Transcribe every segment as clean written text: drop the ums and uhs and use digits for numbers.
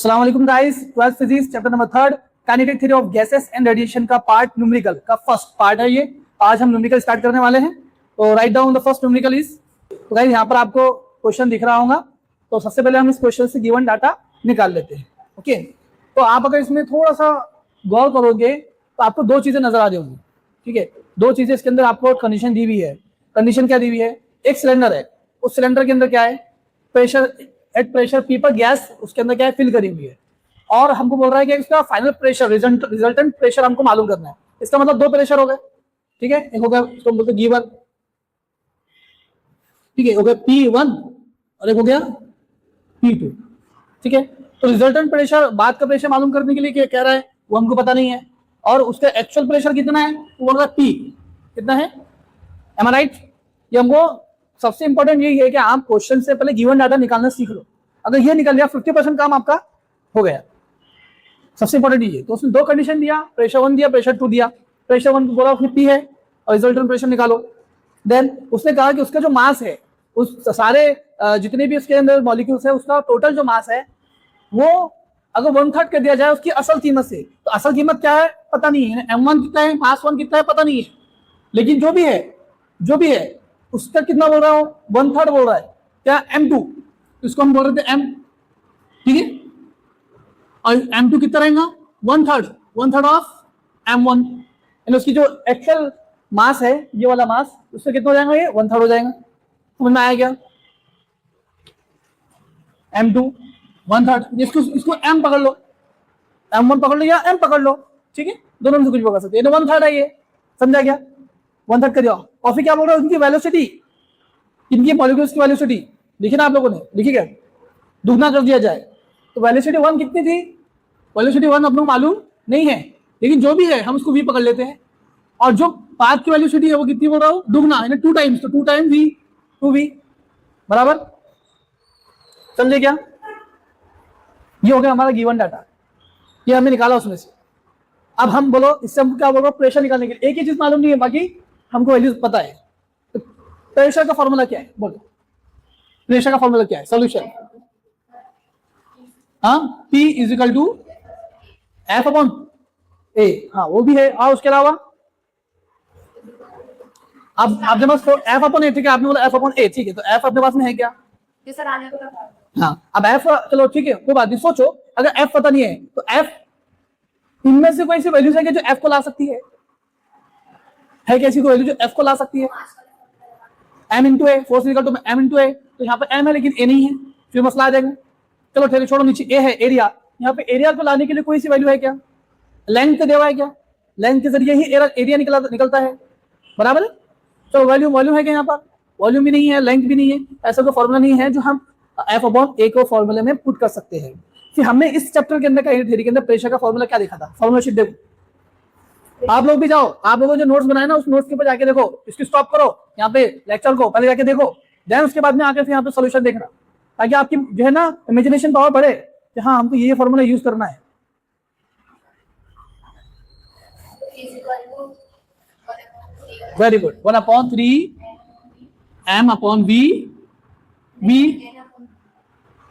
अस्सलाम वालेकुम guys, 12th physics chapter number 3 kinetic theory of gases and radiation का part numerical का first part है ये। आज हम न्यूमेरिकल स्टार्ट करने वाले हैं। तो write down the first numerical is. तो गाइस यहाँ पर आपको क्वेश्चन दिख रहा होगा। तो सबसे पहले हम इस क्वेश्चन से गिवन डाटा निकाल लेते हैं। ओके, तो आप अगर इसमें थोड़ा सा गौर करोगे तो आपको दो चीजें नजर आ जाएंगी। ठीक है, दो चीजें इसके अंदर आपको कंडीशन दी हुई है। कंडीशन क्या दी हुई है? एक सिलेंडर है, उस सिलेंडर के अंदर क्या है? प्रेशर, एट प्रेशर पी पर गैस उसके अंदर क्या है? फिल करी हुई है। और हमको बोल रहा है कि इसका फाइनल प्रेशर, रिजल्टेंट प्रेशर हमको मालूम करना है। इसका मतलब दो प्रेशर हो गए। ठीक है, एक हो गया इसको बोलते गिवन, ठीक है, हो गया P1 और एक हो गया P2। ठीक है, तो रिजल्टेंट प्रेशर, बाद का प्रेशर मालूम करने के लिए क्या कह रहा है वो हमको पता नहीं है। और उसका एक्चुअल प्रेशर कितना है वो बोल रहा है P कितना है। एम आई राइट? ये हमको सबसे इंपॉर्टेंट यही है कि आप क्वेश्चन से पहले गिवन डाटा निकालना सीख लो। अगर ये निकल गया 50% काम आपका हो गया। सबसे इंपॉर्टेंट ये। तो उसने दो कंडीशन दिया, प्रेशर 1 दिया, प्रेशर 2 दिया। प्रेशर 1 बोला उसने P है और रिजल्टेंट प्रेशर निकालो। देन उसने कहा कि उसका जो मास है, उस सारे जितने भी उसके अंदर मॉलिक्यूल्स है, उसका टोटल जो मास है वो अगर 1/3 कर दिया जाए उसकी असल कीमत से, तो असल कीमत क्या है पता नहीं है। M1 कितना है, मास 1 कितना है पता नहीं है, लेकिन जो भी है उसका कितना बोल रहा हूँ, 1/3 बोल रहा है क्या, M2। इसको हम बोल रहे थे M। ठीक है, और M2 कितना रहेगा, 1/3 ऑफ M1। यानी उसकी जो एक्चुअल मास है, ये वाला मास, उससे कितना हो जाएगा, ये 1/3 हो जाएगा। समझ में आया क्या? M2 1/3। इसको M पकड़ लो, M1 पकड़ लो या M पकड़ लो। ठीक है, दोनों में से कुछ पकड़ सकते हैं। 1/3 है ये, समझा क्या? 1/3 कर दिया। और फिर क्या बोल रहा है, उनकी वेलोसिटी, इनकी मॉलिक्यूल्स की वेलोसिटी लिखी ना आप लोगों ने, लिखी क्या? दुगना कर दिया जाए तो वेलोसिटी 1 कितनी थी? वेलोसिटी 1 अपने को मालूम नहीं है, लेकिन जो भी है हम उसको v पकड़ लेते हैं। और जो पाथ की वेलोसिटी है वो कितनी बोल रहा हूँ, दुगना, यानी 2 टाइम्स। तो 2 टाइम्स v, 2v बराबर। समझे क्या? ये हो गया हमारा गिवन डाटा, ये हमने निकाला उसमें से। अब हम बोलो इससे हमको क्या बोल रहा हूँ, प्रेशर निकालने के लिए। एक ही चीज मालूम नहीं है, बाकी हमको वैल्यूज पता है। तो प्रेशर का फॉर्मूला क्या है बोलो, प्रेशर का फॉर्मूला क्या है? सॉल्यूशन, हाँ, P = F/A। हाँ वो भी है। और उसके अलावा अब आपके पास F/A, ठीक है, आपने बोला F/A, ठीक है, तो F अपने पास में है क्या? सर आने को हाँ, अब F, चलो ठीक है, कोई बात नहीं। सोचो अगर F पता नहीं है तो F इनमें से कोई ऐसी वैल्यूज है कि जो F को ला सकती है? है कैसी कोई वैल्यू जो F को ला सकती है? M × A, force equal to M × A। तो यहाँ पे M है लेकिन A नहीं है, फिर मसला आ जाएगा। चलो ठीक है, छोड़ो, नीचे A है, एरिया। यहाँ पे एरिया को लाने के लिए कोई सी वैल्यू है क्या? लेंथ दिया हुआ है क्या? लेंथ के जरिए ही एरिया निकलता है, बराबर है। तो वॉल्यूम है क्या? यहाँ पर वॉल्यूम भी नहीं है, लेंथ भी नहीं है। ऐसा कोई फॉर्मूला नहीं है जो हम F/A को फॉर्मूले में पुट कर सकते हैं। फिर हमने इस चैप्टर के अंदर का थ्योरी के अंदर प्रेशर का फॉर्मूला क्या देखा था? फॉर्मूला शीट देखो, आप लोग भी जाओ, आप लोगों ने जो नोट्स बनाए ना उस नोट्स के ऊपर जाके देखो, इसकी स्टॉप करो, यहाँ पे लेक्चर को पहले जाके देखो, देन उसके बाद में आके फिर यहाँ पे सॉल्यूशन देखना, ताकि आपकी जो है ना इमेजिनेशन पावर बढ़े कि हाँ हमको ये फॉर्मूला यूज करना है। Very good. 1/3 M/V, V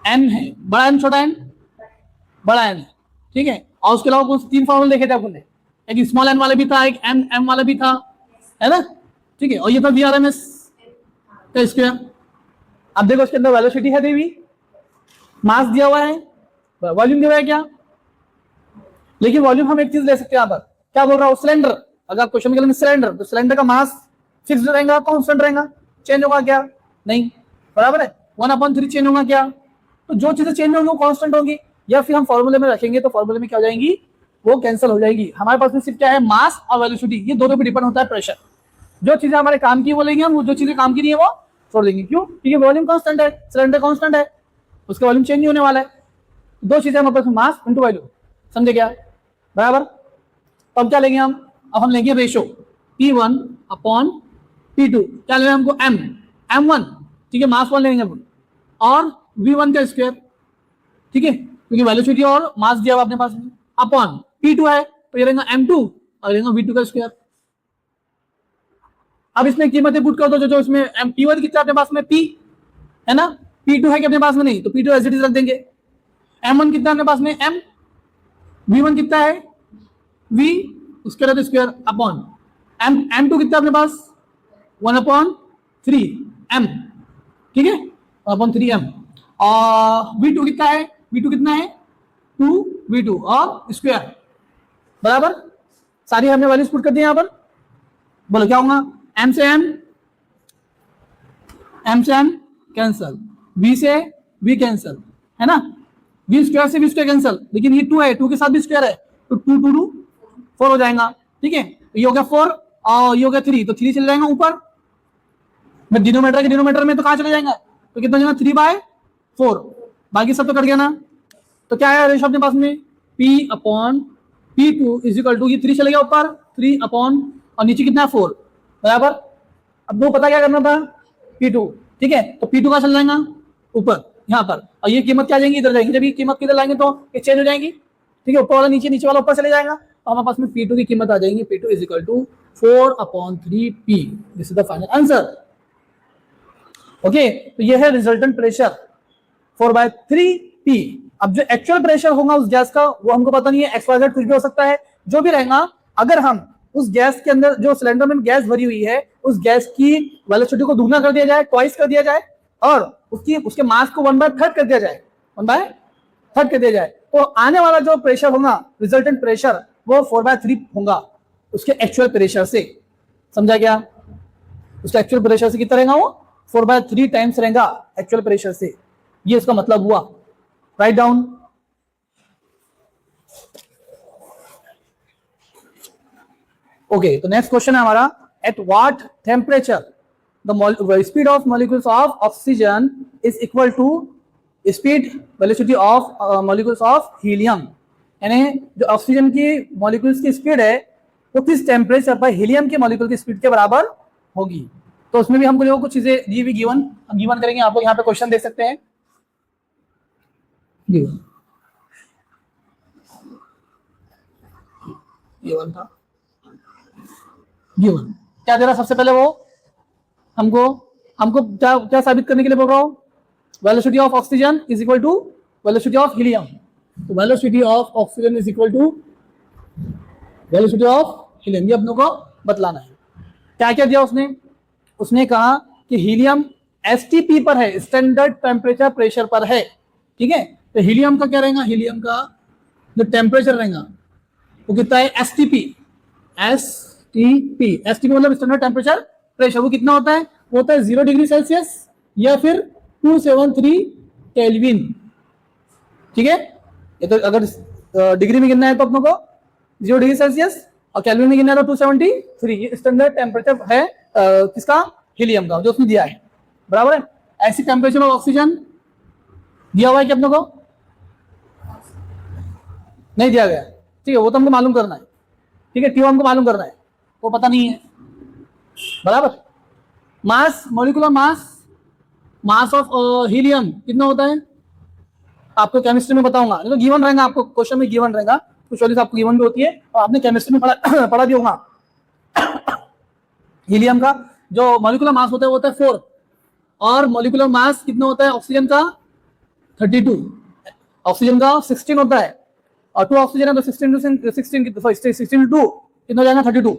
N है, बड़ा N छोटा N, बड़ा N है, ठीक है। और उसके अलावा कुछ 3 फॉर्मूले देखे थे आपने, एक स्मॉल n वाला भी था, एक m वाला भी था, है ना, ठीक है। और ये था VRMS का स्क्वायर। अब देखो इसके अंदर वेलोसिटी है दी हुई, मास दिया हुआ है, वॉल्यूम दिया हुआ है क्या? लेकिन वॉल्यूम हम एक चीज ले सकते हैं यहाँ पर, क्या बोल रहा हूँ, सिलेंडर। अगर क्वेश्चन निकले में सिलेंडर, तो सिलेंडर का मास फिक्स रहेगा, कांस्टेंट रहेगा, चेंज होगा क्या? नहीं, बराबर है। 1/3 चेंज होगा क्या? तो जो चीजें चेंज होंगी वो कांस्टेंट होंगी, या फिर हम फॉर्मूले में रखेंगे तो फॉर्मूले में क्या हो जाएंगी, वो कैंसिल हो जाएगी। हमारे पास में सिर्फ क्या है, मास और वेलोसिटी, ये दोनों पे डिपेंड होता है प्रेशर। जो चीजें हमारे काम की वो लेंगे हम, वो जो चीजें काम की नहीं है वो छोड़ देंगे। क्यों? क्योंकि वॉल्यूम कांस्टेंट है, सिलेंडर कांस्टेंट है, उसका वॉल्यूम चेंज नहीं होने वाला है। दो चीजें हमारे पास, मास इंटू वॉल्यूम, समझे क्या? बराबर। तो अब क्या लेंगे हम? अब हम लेंगे रेशो P1/P2। क्या लेंगे हमको? M1, ठीक है, मास 1 लेंगे हम, और V1 का स्क्वायर, ठीक है, क्योंकि वेलोसिटी और मास दिया हुआ अपने पास में, अपॉन P2 है तो ये रहेगा M2 और रहेगा V2 का स्क्वायर। अब इसमें कीमतें पुट कर दो, जो इसमें P1 कितना अपने पास में P है ना, P2 है कि अपने पास में नहीं, तो P2 एज इट इज रख देंगे। M1 कितना है अपने पास में, M, V1 कितना है, V उसके स्क्वायर अपॉन M2 कितना अपने पास 1/3 M, ठीक है, 1/3 M। और V2 कितना है, V2 कितना है 2V2 और स्क्वायर बराबर, सारी हमने वैल्यूज पुट कर दी यहां पर। बोलो क्या होगा, M से M कैंसल, V से V कैंसल, है ना, V स्क्वायर से V स्क्वायर कैंसल, लेकिन ये 2 है, 2 के साथ भी स्क्वायर है, तो 2 2 2 4 हो जाएगा, ठीक है। ये हो गया 4 और ये हो गया 3, तो 3 चले जाएगा ऊपर, डिनोमीटर के डिनोमीटर में तो कहां चले जाएंगे, तो कितना जाएगा 3/4, बाकी सब तो कट गया ना। तो क्या है रेशो अपने पास में, P/P2 इज इक्वल टू, ये 3 चले गया ऊपर, 3 अपॉन और नीचे कितना है 4 बराबर। अब वो पता क्या करना था, P2, ठीक है, तो P2 का चल जाएगा ऊपर यहाँ पर, और ये कीमत क्या जाएंगी, इधर जाएंगी, जब ये कीमत किधर लाएंगे तो ये चेंज हो जाएंगी, ठीक है, ऊपर वाला नीचे, नीचे वाला ऊपर चले जाएगा, तो हमारे पास में P2 की कीमत आ जाएगी, P2 is equal to 4/3P, this is the final answer. Okay, तो ये है रिजल्टेंट प्रेशर 4/3P। अब जो एक्चुअल प्रेशर होगा उस गैस का वो हमको पता नहीं है, XYZ कुछ भी हो सकता है, जो भी रहेगा, अगर हम उस गैस के अंदर जो सिलेंडर में गैस भरी हुई है उस गैस की वेलोसिटी को दुगना कर दिया जाए, ट्वाइस कर दिया जाए, और उसके मास को 1/3 कर दिया जाए, 1/3 कर दिया जाए, तो आने वाला जो प्रेशर होगा रिजल्टेंट प्रेशर वो 4/3 होगा उसके एक्चुअल प्रेशर से। समझा गया, उसके एक्चुअल प्रेशर से कितना रहेगा, वो 4/3 टाइम्स रहेगा एक्चुअल प्रेशर से, ये इसका मतलब हुआ। Right down. ओके, तो नेक्स्ट क्वेश्चन है हमारा, at what temperature the speed of molecules of oxygen is equal to speed velocity of molecules of helium, यानी जो ऑक्सीजन की मॉलिक्यूल्स की स्पीड है वो किस टेम्परेचर पर हीलियम के मॉलिक्यूल की स्पीड के बराबर होगी। तो उसमें भी हमको कुछ चीजें दी हुई गिवन, हम गिवन करेंगे, आप लोग यहाँ पे क्वेश्चन देख सकते हैं। गिवन गिवन था, गिवन क्या दे रहा, सबसे पहले वो हमको क्या क्या साबित करने के लिए बोल रहा हूँ, velocity of oxygen is equal to velocity of helium, तो velocity of oxygen is equal to velocity of helium, ये अपनों को बतलाना है। क्या क्या दिया उसने कहा कि हीलियम STP पर है, स्टैंडर्ड टेम्परेचर प्रेशर पर है, ठीक है, तो हीलियम का क्या रहेगा, हीलियम का जो टेम्परेचर रहेगा वो कितना है, STP मतलब स्टैंडर्ड टेम्परेचर प्रेशर, वो कितना होता है, वो होता है 0 डिग्री सेल्सियस या फिर 273 केल्विन, ठीक है। ये तो अगर डिग्री में गिनना है तो अपनों को 0 डिग्री सेल्सियस और केल्विन में गिनना है तो 273, ये स्टैंडर्ड टेम्परेचर है किसका, हीलियम का, जो उसने दिया है, बराबर है। ऐसी टेम्परेचर ऑफ ऑक्सीजन दिया हुआ है कि अपनों को नहीं दिया गया, ठीक है, वो तो हमको मालूम करना है, ठीक है, T हमको मालूम करना है, वो पता नहीं है, बराबर। मास, मॉलिक्यूलर मास ऑफ हीलियम कितना होता है, आपको केमिस्ट्री में बताऊंगा, तो गिवन रहेगा, आपको क्वेश्चन में गिवन रहेगा, कुछ वैल्यूज आपको गिवन भी होती है और आपने केमिस्ट्री में पढ़ा भी होगा। हीलियम का जो मॉलिक्यूलर मास होता है वो होता है 4, और मॉलिक्यूलर मास कितना होता है ऑक्सीजन का 32, ऑक्सीजन का 16 होता है, और 2 ऑक्सीजन है तो 16 2 कितना हो जाएगा 32,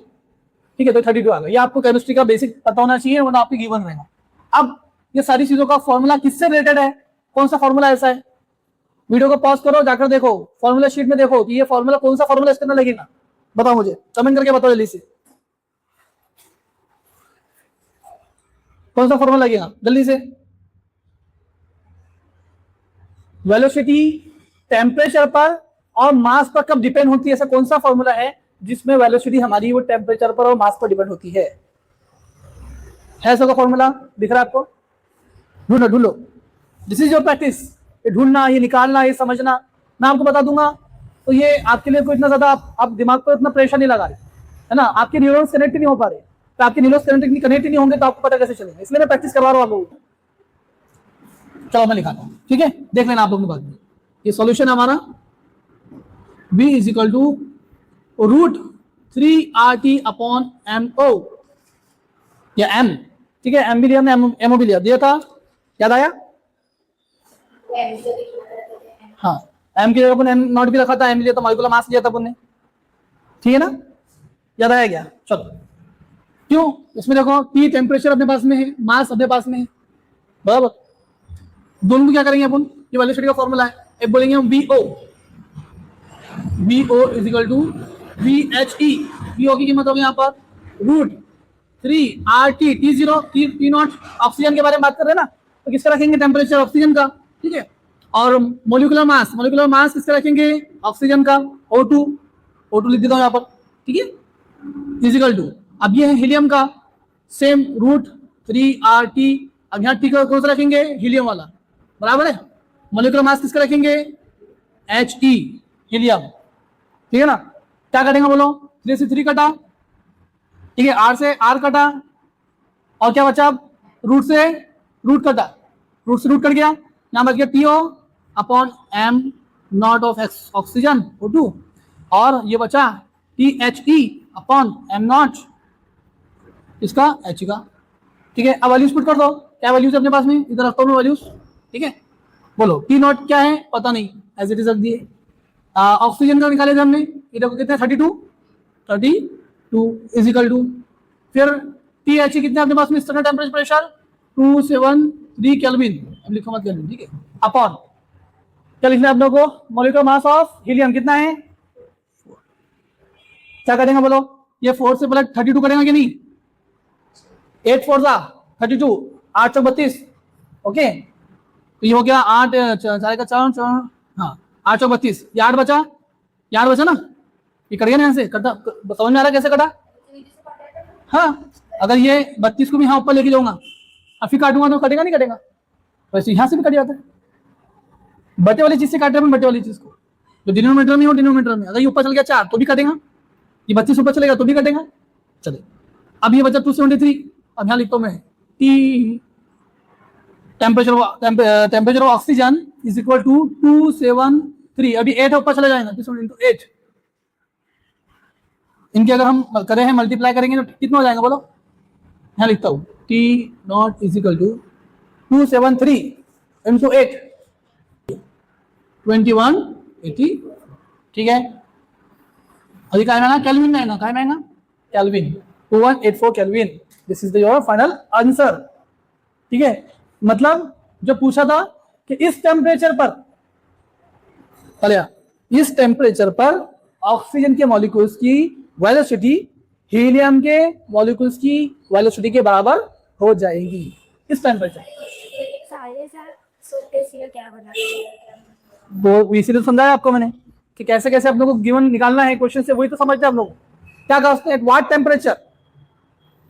ठीक है, तो 32 आ गया। ये आपको केमिस्ट्री का बेसिक पता होना चाहिए, वरना आपकी गिवन रहेगा। अब ये सारी चीजों का फॉर्मूला किससे रिलेटेड है, कौन सा फॉर्मूला ऐसा है, वीडियो को पॉज करो, जाकर देखो फॉर्मूला शीट में, देखो कि ये फॉर्मूला कौन सा फॉर्मूला इसके अंदर लगेगा, बताओ मुझे, कमेंट करके बताओ जल्दी से, कौन सा फॉर्मूला लगेगा जल्दी से। वेलोसिटी टेम्परेचर पर और मास पर कब डिपेंड होती है, ऐसा कौन सा फॉर्मूला है जिसमें वेलोसिटी हमारी वो टेम्परेचर पर और मास पर डिपेंड होती है ऐसा का फॉर्मूला दिख रहा है आपको, ढूंढो, दिस इज योर प्रैक्टिस, ये ढूंढना, ये निकालना, ये समझना, मैं आपको बता दूंगा, तो ये आपके लिए कोई इतना ज्यादा आप दिमाग पर इतना प्रेशर नहीं लगा रहे, है ना, आपके न्यूरॉन्स कनेक्ट नहीं हो पा रहे, तो आपके न्यूरॉन्स कनेक्ट नहीं होंगे तो आपको पता कैसे चलेगा, इसलिए मैं प्रैक्टिस करवा रहा हूँ आप लोगों को। चलो मैं लिखाता हूँ, ठीक है, देख लेना आप लोगों ने बाद में। ये सॉल्यूशन हमारा V is equal to √3RT/MO या M, ठीक है, M भी लिया हमने, MO भी लिया, दिया था, याद आया, हाँ, एम की जगह अपन एम नॉट भी रखा था, एम लिया तो मॉलिक्यूलर मास लिया था अपन ने, ठीक है ना, याद आया क्या? चलो, क्यों? इसमें देखो T टेम्परेचर अपने पास में है, मास अपने पास में है, बराबर। दोनों को क्या करेंगे अपन, ये वेलोसिटी का फॉर्मूला है, एक बोलेंगे हम VO, VO is equal to VHE, VO की कीमत होगी यहाँ पर √3 RT, T0 T not oxygen के बारे में बात कर रहे हैं ना, तो किसका रखेंगे? टेम्परेचर ऑक्सीजन का, ठीक है। और मोलिकुलर मास किसका रखेंगे? ऑक्सीजन का, O2 लिख देता हूँ यहाँ पर, ठीक है, इज इक्वल टू, अब ये है हीलियम का, सेम √3 RT, अब यहाँ T का कौन सा रखेंगे? हीलियम वाला, बराबर है। मोलिकुलर मास किसका रखेंगे? He, हीलियम, ठीक है ना। क्या कटेगा बोलो? 3 से 3 कटा, ठीक है, R से R कटा, और क्या बचा? रूट से रूट कटा, रूट से रूट कट गया, यहाँ बच गया TO upon M not of oxygen O2, और ये बचा THE अपॉन M नॉट इसका H का, ठीक है। अब वैल्यूज पुट कर दो, क्या वैल्यूज अपने पास में, इधर रखता हूँ मैं वैल्यूज, ठीक है। बोलो T नॉट क्या है? पता नहीं, एज इट इज रख दिए। ऑक्सीजन का निकाले थे हमने, ये देखो कितने, 32 इज इक्वल टू, फिर THE कितने अपने पास में, स्टैंडर्ड टेम्परेचर प्रेशर 273 केल्विन, अब लिखो मत केल्विन, ठीक है, अपॉन क्या लिखना है आप लोगों को? मोलिकुलर मास ऑफ हीलियम कितना है? क्या करेंगे बोलो? ये 4 से पहले 32 करेंगे कि नहीं? 8 4 32, 8 32, ओके, तो ये हो गया 8 4 का 4, हाँ 8 32, ये 8 बचा, ना, ये कट गया ना यहाँ से, कटा समझ में आ रहा कैसे कटा? हाँ, अगर ये 32 को भी यहाँ ऊपर लेके जाऊंगा, अब फिर काटूंगा तो कटेगा नहीं कटेगा? वैसे यहाँ से भी कट जाता है, बटे वाली चीज से काट रहे हैं, बटे वाली चीज को, जो डिनोमिनेटर में हो डिनोमिनेटर में, अगर ये ऊपर चल गया 4 तो भी कटेगा, ये 32 ऊपर चलेगा तो भी कटेगा। चले, अब ये बचा 273, अब यहाँ लिखता हूँ मैं T temperature of oxygen is equal to 273, अभी 8 ऊपर चला जाएगा, 8, इनके अगर हम करें हैं मल्टीप्लाई करेंगे तो कितना हो जाएगा बोलो? यहाँ लिखता हूँ T not is equal to 273 into 8, 2180, ठीक है। अभी क्या आएगा? केल्विन में आएगा, क्या आएगा? Kelvin, 2184 kelvin, this is the your final answer, ठीक है। मतलब जो पूछा था कि इस टेम्परेचर पर ऑक्सीजन के मॉलिक्यूल्स की वेलोसिटी हीलियम के मॉलिक्यूल्स की वेलोसिटी के बराबर हो जाएगी इस टेम्परेचर। वो इसीलिए समझाया आपको मैंने कि कैसे कैसे आप लोगों को गिवन निकालना है क्वेश्चन से, वही तो समझते हैं आप लोग। क्या कहते हैं? व्हाट टेम्परेचर,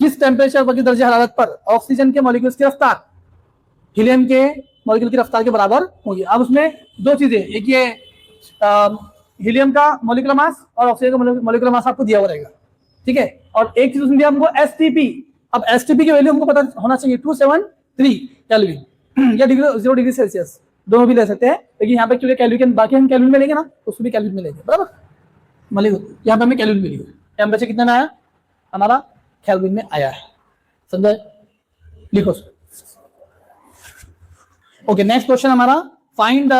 किस टेम्परेचर पर, किस दर्जे हरारत पर ऑक्सीजन के मॉलिक्यूल्स की रफ्तार हीलियम के मॉलिक्यूल की रफ्तार के बराबर होगी। अब उसमें दो चीजें, एक ये हीलियम का मॉलिक्यूलर मास और ऑक्सीजन का मॉलिक्यूलर मास आपको दिया हुआ रहेगा, ठीक है। और एक चीज उसमें दिया हमको एसटीपी। अब एसटीपी की वैल्यू हमको पता होना चाहिए 273 केल्विन या 0 डिग्री सेल्सियस, दोनों भी ले सकते हैं, लेकिन यहाँ पे क्योंकि केल्विन, बाकी हम केल्विन में लेंगे ना, उसको भी केल्विन में लेंगे, बराबर। यहाँ पे हमें केल्विन में लिखा, टेम्परेचर कितना में आया हमारा? केल्विन में आया है, समझा? लिखो। ओके, नेक्स्ट क्वेश्चन हमारा, find the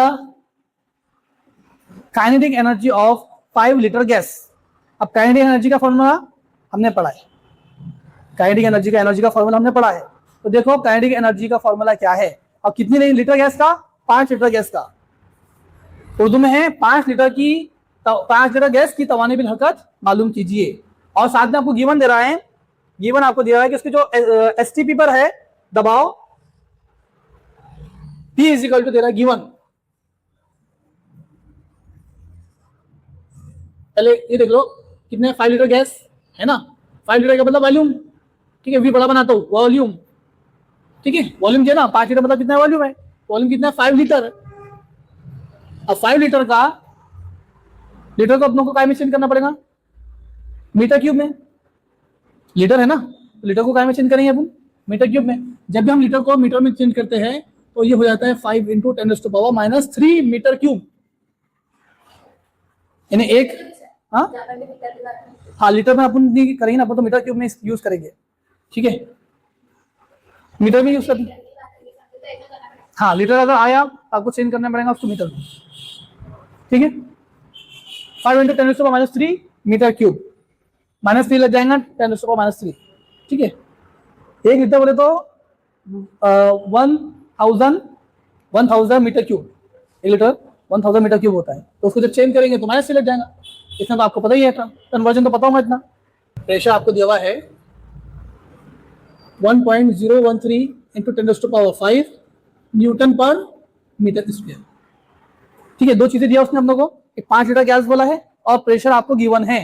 kinetic energy of 5 litre gas. अब काइनेटिक एनर्जी का फॉर्मूला हमने पढ़ा है, काइनेटिक एनर्जी का फॉर्मूला हमने पढ़ा है। तो देखो काइनेटिक एनर्जी का फॉर्मूला क्या है और कितनी लीटर गैस का? 5 लीटर गैस का। उर्दू में है 5 लीटर गैस की तवानीबिल हरकत मालूम कीजिए। और साथ में आपको गिवन दे रहा है, गिवन आपको दे रहा है कि इसके जो एसटीपी पर है दबाव P इज इक्वल टू दे रहा है गिवन। पहले ये देख लो कितने 5 लीटर गैस है ना, 5 लीटर का मतलब वॉल्यूम, ठीक है, V बड़ा बनाता हूँ, वॉल्यूम, ठीक है, वॉल्यूम जो ना 5 लीटर मतलब कितना वॉल्यूम है, वॉल्यूम कितना है? 5 लीटर। अब 5 लीटर को अपनों को काय में चेंज करना पड़ेगा? मीटर क्यूब में। लीटर है ना, तो लीटर को काय में चेंज करेंगे अपन? मीटर क्यूब में। जब भी हम लीटर को मीटर में चेंज करते हैं तो ये हो जाता है 5 × 10⁻³ मीटर क्यूब, यानी एक, हाँ लीटर में अपन करेंगे ना, अपन तो मीटर क्यूब में यूज करेंगे, ठीक है, मीटर में यूज करते हैं। हाँ लीटर अगर आया आपको चेंज करना पड़ेगा उसको मीटर में। ठीक है, 5 इंटू 10⁻³ मीटर क्यूब, -3 लग जाएगा 10⁻3, ठीक है। 1 लीटर बोले तो 1000 metre cube, 1 litre 1000 metre cube होता है, तो उसको जब चेंज करेंगे तो -3 लग जाएगा। इतना तो आपको पता ही है, कन्वर्जन तो पता होगा इतना। प्रेशर आपको दिया हुआ है 1.013 इंटू 10⁵ न्यूटन पर मीटर स्क्वायर, ठीक है। 2 चीजें दिया उसने हम लोग को, एक 5 लीटर गैस बोला है और प्रेशर आपको गिवन है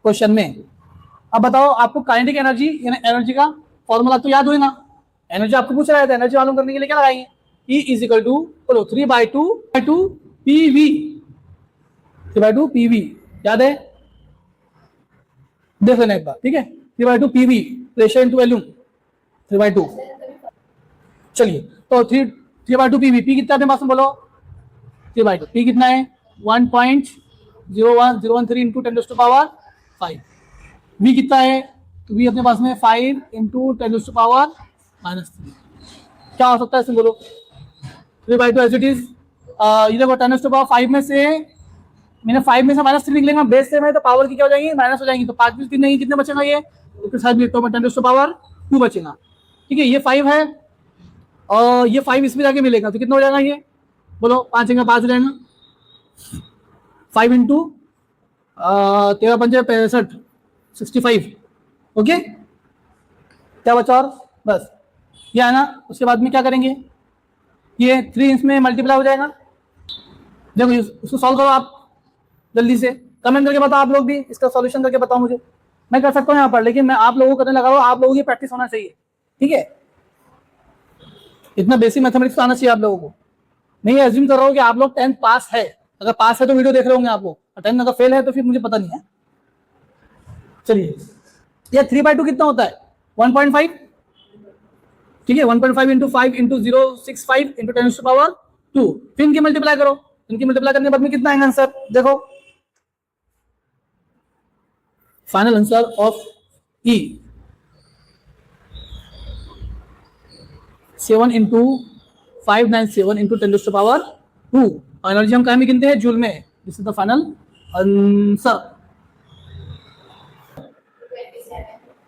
क्वेश्चन में। अब बताओ आपको काइनेटिक एनर्जी यानी एनर्जी का फॉर्मूला तो याद होगा, एनर्जी आपको पूछ रहा था, एनर्जी मालूम करने के लिए क्या लगाएंगे, E is equal to 3/2 PV, 3/2 PV, याद है, देख लेना एक बार, ठीक है। 3/2 PV प्रेशर इंटू वॉल्यूम 3/2। चलिए तो 3/2 PV, P कितना है पास में बोलो, 3/2, P कितना है 1.01013 इंटू 10⁵, V कितना है, तो V अपने पास में 5 इंटू 10⁻⁻3, क्या हो सकता है इसमें बोलो, 3/2 एज इट इज, ये देखो 10⁵ में से मैंने 5 में से -3 निकलेगा, बेस से में तो पावर की क्या हो जाएंगी, माइनस हो जाएंगी, तो 5 में 3 नहीं, कितने बचेगा ये, तो साथ में 10⁻2 बचेगा, ठीक है। ये 5 है और ये 5 इसमें जाके मिलेगा, तो कितना हो जाएगा ये बोलो, 5 हो जाएगा, 5 इंटू 13×5 = 65, ओके। क्या बचा और बस ये है ना। उसके बाद में क्या करेंगे, ये 3 इसमें मल्टीप्लाई हो जाएगा, देखो उसको सॉल्व करो आप जल्दी से, कमेंट करके बताओ, आप लोग भी इसका सॉल्यूशन करके बताओ मुझे, मैं कर सकता हूँ यहाँ पर, लेकिन मैं आप लोगों को करने लगा हूँ, आप लोगों की प्रैक्टिस होना चाहिए, ठीक है। इतना बेसिक मैथमेटिक्स आना चाहिए आप लोगों को। मैं ये एज्यूम कर रहा हूँ कि आप लोग 10th पास है, अगर पास है तो वीडियो देख रहे होंगे आप लोग, और 10th अगर फेल है तो फिर मुझे पता नहीं है। चलिए ये 3/2 कितना होता है 1.5, ठीक है, 1.5 इंटू 5 इंटू 065 इंटू 10⁻², फिर इनकी मल्टीप्लाई करो, इनकी मल्टीप्लाई करने के बाद में कितना आएगा आंसर, देखो final answer of E 7 into 597 into 10⁻², energy हम कहाँ में गिनते हैं, जूल में, this is the final answer.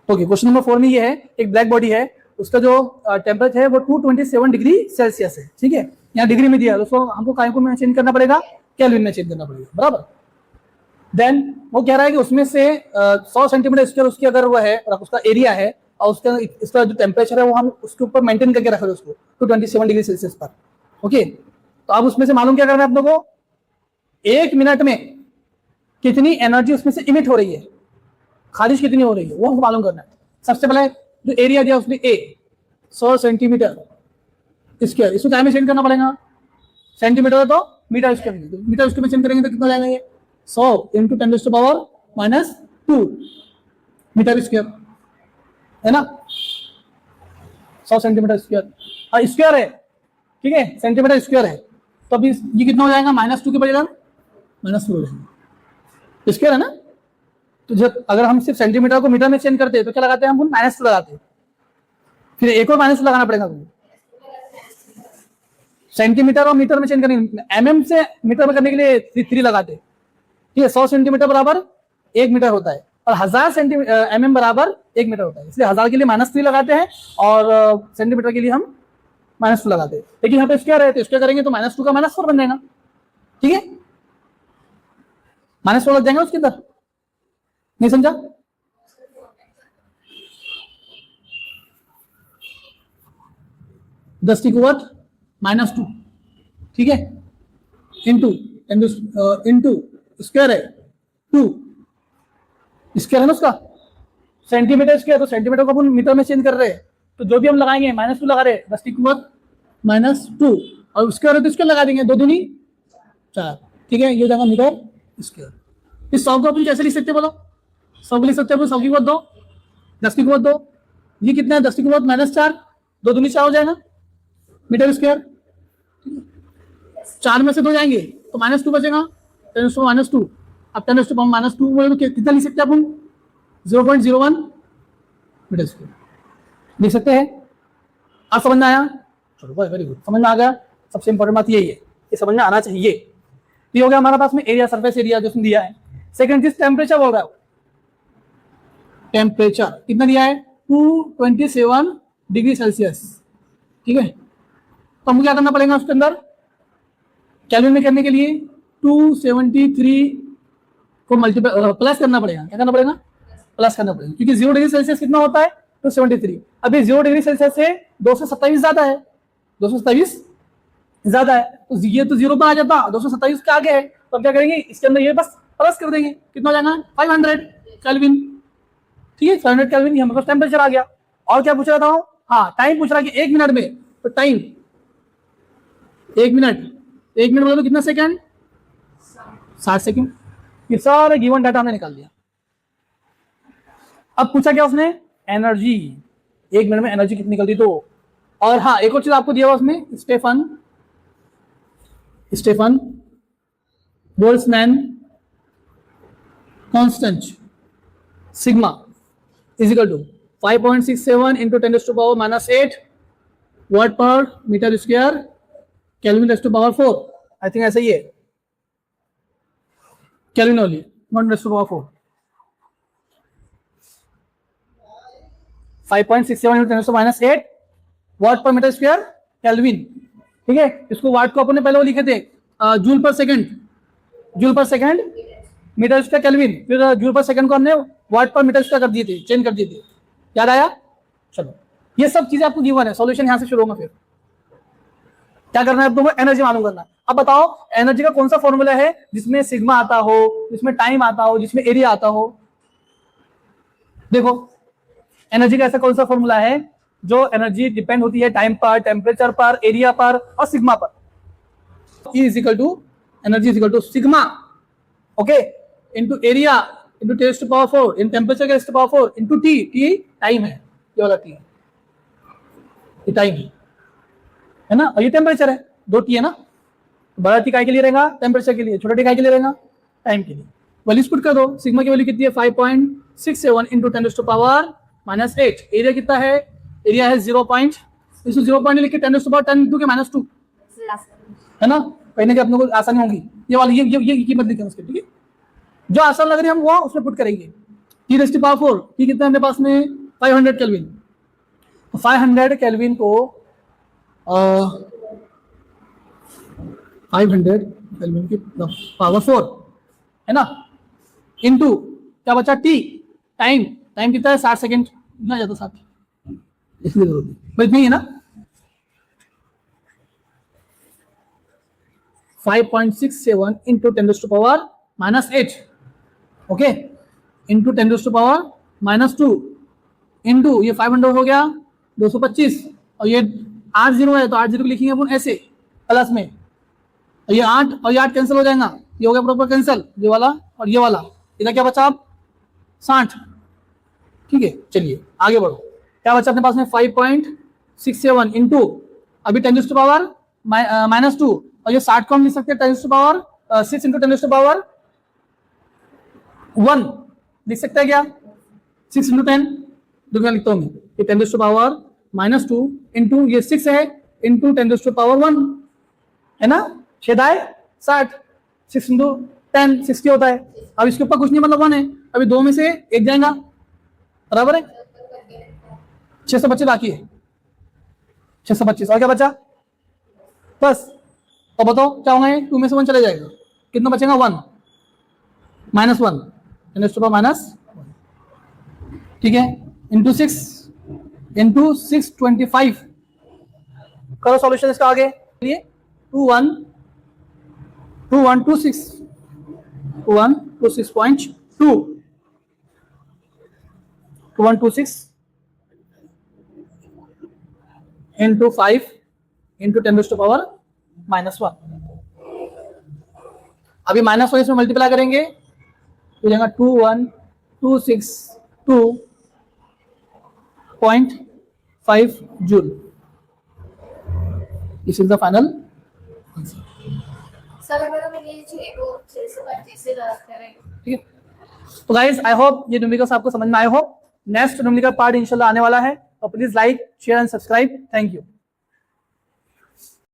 Okay, question number 4 में ये है, एक ब्लैक बॉडी है, उसका जो टेम्परेचर है वो 227 डिग्री सेल्सियस है, ठीक है, यहाँ डिग्री में दिया है, उसको हमको काय को में चेंज करना पड़ेगा, केल्विन में चेंज करना पड़ेगा, बराबर। देन वो कह रहा है कि उसमें से 100 सेंटीमीटर स्क्वायर उसकी अगर वो है, उसका एरिया है, और इसका जो टेम्परेचर है वो हम उसके ऊपर मेंटेन करके रख रहे हैं उसको 227 डिग्री सेल्सियस पर, ओके। तो अब उसमें से मालूम क्या करना है आप लोगों को, 1 मिनट में कितनी एनर्जी उसमें से इमिट हो रही है, खारिज कितनी हो रही है, वो हमको मालूम करना है। सबसे पहले जो एरिया दिया उसने A 100 सेंटीमीटर स्क्वायर, इसको क्या में चेंज करना पड़ेगा, सेंटीमीटर है तो मीटर स्क्वायर में, मीटर स्क्वायर में चेंज करेंगे तो कितना जाएगा ये 100 इंटू 10⁻⁻2 मीटर स्क्वायर, है ना, 100 सेंटीमीटर स्क्वायर, और स्क्वायर है, ठीक है, सेंटीमीटर स्क्वायर है, तो अभी ये कितना हो जाएगा -2 के बजाय -2 हो जाएगा, स्क्वायर है ना। तो जब अगर हम सिर्फ सेंटीमीटर को मीटर में चेंज करते हैं तो क्या लगाते हैं हम, -2 लगाते हैं, फिर एक और -2 लगाना पड़ेगा, सेंटीमीटर और मीटर में चेंज करेंगे, mm से मीटर में करने के लिए 3 लगाते, ठीक है। 100 सेंटीमीटर बराबर 1 मीटर होता है, और 1000 mm बराबर 1 मीटर होता है, इसलिए 1000 के लिए -3 लगाते हैं और सेंटीमीटर के लिए हम -2 लगाते हैं। लेकिन यहाँ पे स्क्वायर है तो स्क्वायर करेंगे तो -2 का -4 बन जाएगा, ठीक है, -4 लग जाएगा उसके अंदर, नहीं समझा, दस की कुवत -2, ठीक है, इंटू स्क्वायर है 2 स्क्वायर है ना उसका, सेंटीमीटर स्क्वायर, तो सेंटीमीटर को अपन मीटर में चेंज कर रहे हैं, तो जो भी हम लगाएंगे -2 लगा रहे हैं, 10 की कुवत -2, और स्क्वायर है तो स्क्वायर लगा देंगे, 2 दूनी 4, ठीक है, ये हो जाएगा मीटर स्क्वायर। इस 100 को अपन कैसे लिख सकते हैं बोलो, 100 को लिख सकते हैं 100 की कुवत 2, 10 की कुवत 2, ये कितना है 10 की कुवत -4, 2 दूनी 4 हो जाएगा मीटर स्क्वायर, 4 में से 2 जाएंगे तो -2 बचेगा, 10⁻², अब 10⁻² बोले तो कितना लिख सकते हैं अपन, 0.01 मीटर स्क्वायर लिख सकते हैं। अब समझ में आया, चलो भाई वेरी गुड, समझ में आ गया, सबसे इंपॉर्टेंट बात यही है, ये समझ में आना चाहिए, ये हो गया हमारे पास में एरिया, सरफेस एरिया जो उसने दिया है। सेकंड चीज टेम्परेचर बोल रहा है, टेम्परेचर कितना दिया है 227 डिग्री सेल्सियस, ठीक है। तो हमको क्या करना पड़ेगा उसके अंदर, केल्विन में करने के लिए 273 को मल्टीप्लाई प्लस करना पड़ेगा। क्या करना पड़ेगा, प्लस करना पड़ेगा, क्योंकि 0 डिग्री सेल्सियस कितना होता है 273। अभी 0 डिग्री सेल्सियस से 227 ज्यादा है, 227 ज्यादा है, तो ये तो 0 पर आ जाता, 227 के आगे है, तो अब क्या करेंगे इसके अंदर ये बस प्लस कर देंगे, कितना हो जाएगा 500 केल्विन, ठीक है। 500 केल्विन, हमारे पास टेम्परेचर आ गया। और क्या पूछ रहा था, हाँ टाइम पूछ रहा है कि 1 मिनट में, तो टाइम 1 मिनट मतलब कितना सेकंड 60 सेकंड। ये सारे गिवन डाटा हमने निकाल दिया। अब पूछा क्या उसने, एनर्जी, 1 मिनट में एनर्जी कितनी निकलती तो। और हाँ एक और चीज आपको दिया हुआ उसमें, Stefan Boltzmann constant sigma is equal to 5.67 into 10⁻⁻8 watt per metre square kelvin 10⁻⁴। I think ऐसा ही है, केल्विन ओनली 1/4, 5.67 इंटू 10⁻⁸ वाट पर मीटर स्क्वायर केल्विन, ठीक है। इसको वाट को अपन ने पहले वो लिखे थे joule per second metre square kelvin, फिर जूल पर सेकंड को हमने वाट पर मीटर स्क्वायर कर दिए थे, चेंज कर दिए थे, याद आया। चलो ये सब चीजें आपको गिवन है, सॉल्यूशन यहां से शुरू होगा। फिर क्या करना है, अब तुमको एनर्जी मालूम करना है। अब बताओ एनर्जी का कौन सा फॉर्मूला है जिसमें सिग्मा आता हो, जिसमें टाइम आता हो, जिसमें एरिया आता हो। देखो एनर्जी का ऐसा कौन सा फॉर्मूला है जो एनर्जी डिपेंड होती है टाइम पर, टेम्परेचर पर, एरिया पर और सिग्मा पर। E is equal to energy is equal to sigma, okay, into area into 10⁻⁴ in temperature का 10⁻⁴ इनटू टी, टी टाइम है, ये वाला टी है, ये टाइम है ना, और ये टेम्परेचर है, 2 टी है ना। बड़ा टी काय के लिए रहेगा, टेम्परेचर के लिए, छोटा टी काय के लिए रहेगा, टाइम के लिए। वैल्यूज पुट कर दो, सिग्मा की वैल्यू कितनी है 5.67 इंटू 10⁻⁻8। एरिया कितना है, एरिया है 0 पॉइंट, इसको 0 पॉइंट लिख के 10⁻10 इंटू के -2 है ना, कहीं ना कहीं अपने को आसानी होगी। ये वाली ये कीमत लिखें उसके, ठीक है, जो आसान लग रही है हम वो उसमें पुट करेंगे। T⁴ टी कितना अपने पास में 500 केल्विन, 500 केल्विन को 500 केल्विन की पावर 4 है ना, इनटू क्या बचा टी, टाइम कितना है 60 सेकंड, इतना ज्यादा 60, इसलिए जरूरत बस नहीं है ना। 5.67 इंटू 10⁻⁻8, ओके, इंटू 10⁻⁻2 इंटू ये 500 हो गया 225, और ये 8 0 है तो 8 0 को लिखेंगे अपन ऐसे प्लस में, और ये 8 और ये 8 कैंसिल हो जाएगा, ये हो गया प्रॉपर कैंसिल, ये वाला और ये वाला, इधर क्या बचा आप 60, ठीक है। चलिए आगे बढ़ो, क्या बचा अपने पास में 5.67 इंटू अभी 10⁻⁻2, और ये 60 को हम लिख सकते हैं 10⁻6 इंटू 10⁻1 लिख सकते हैं क्या, 6 इंटू 10, दुनिया लिखता हूँ मैं, ये 10⁻⁻2 इंटू ये 6 है इंटू 10⁻1 है ना, छेदाए 60, 6 इंटू 10 60 होता है। अब इसके ऊपर कुछ नहीं, मतलब 1 है, अभी 2 में से 1 जाएगा, बराबर है, 625 बाकी है, 625, और क्या बचा बस। तो बताओ क्या होगा, 2 में से 1 चले जाएगा, कितना बचेगा 1 -1 10⁻⁻1, ठीक है, इंटू 625 करो सॉल्यूशन इसका आगे, 2126 इंटू 5 इंटू 10⁻⁻1, अभी -1 इसमें मल्टीप्लाई करेंगे तो जाएगा 21262.5 joule. This is the final answer. ठीक है, तो गाइस आई होप ये न्यूमेरिकल्स आपको समझ में आए हो। नेक्स्ट न्यूमेरिकल पार्ट इंशाल्लाह आने वाला है, तो please like share and subscribe. Thank you.